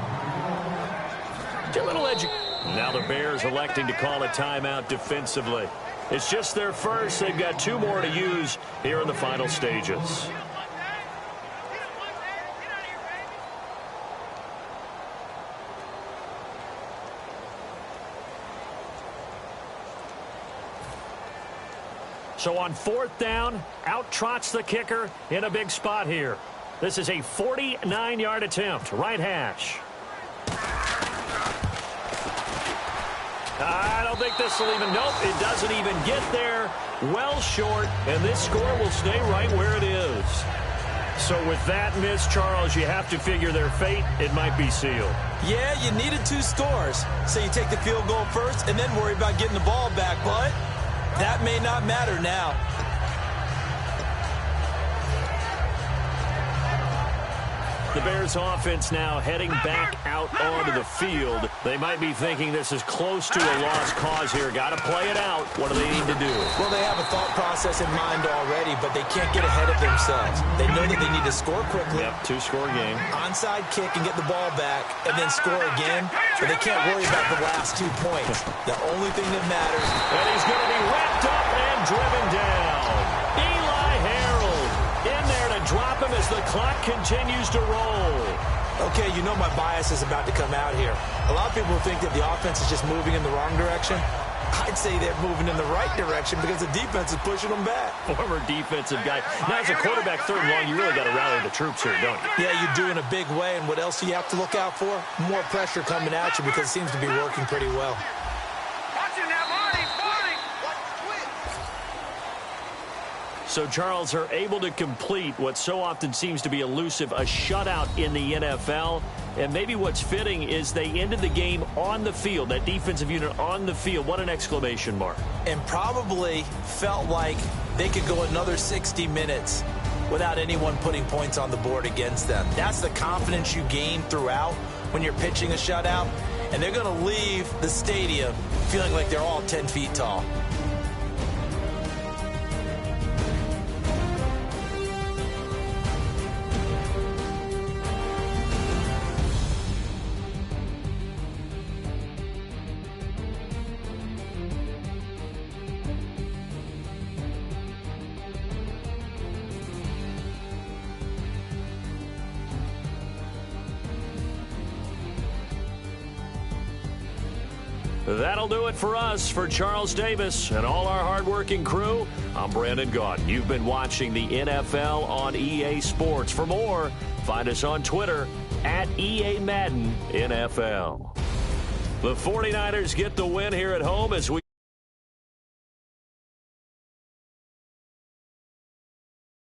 A little edgy. Now the Bears electing to call a timeout defensively. It's just their first. They've got 2 more to use here in the final stages. So on 4th down, out trots the kicker in a big spot here. This is a 49-yard attempt, right hash. I don't think this will even, nope, it doesn't even get there. Well short, and this score will stay right where it is. So with that miss, Charles, you have to figure their fate. It might be sealed. Yeah, you needed 2 scores. So you take the field goal first and then worry about getting the ball back, but that may not matter now. The Bears offense now heading back out onto the field. They might be thinking this is close to a lost cause here. Got to play it out. What do they need to do? Well, they have a thought process in mind already, but they can't get ahead of themselves. They know that they need to score quickly. Yep, 2-score game. Onside kick and get the ball back, and then score again. But they can't worry about the last 2 points. The only thing that matters. And he's going to be wrapped up and driven down. Eli Harold in there to drop him as the clock continues to roll. Okay, you know my bias is about to come out here. A lot of people think that the offense is just moving in the wrong direction. I'd say they're moving in the right direction because the defense is pushing them back. Former defensive guy. Now, as a quarterback 3rd and long, you really got to rally the troops here, don't you? Yeah, you do in a big way. And what else do you have to look out for? More pressure coming at you because it seems to be working pretty well. Watching that, Marty. So, Charles, are able to complete what so often seems to be elusive, a shutout in the NFL. And maybe what's fitting is they ended the game on the field, that defensive unit on the field. What an exclamation mark. And probably felt like they could go another 60 minutes without anyone putting points on the board against them. That's the confidence you gain throughout when you're pitching a shutout. And they're going to leave the stadium feeling like they're all 10 feet tall. That'll do it for us. For Charles Davis and all our hardworking crew, I'm Brandon Gaudin. You've been watching the NFL on EA Sports. For more, find us on Twitter at EA Madden NFL. The 49ers get the win here at home as we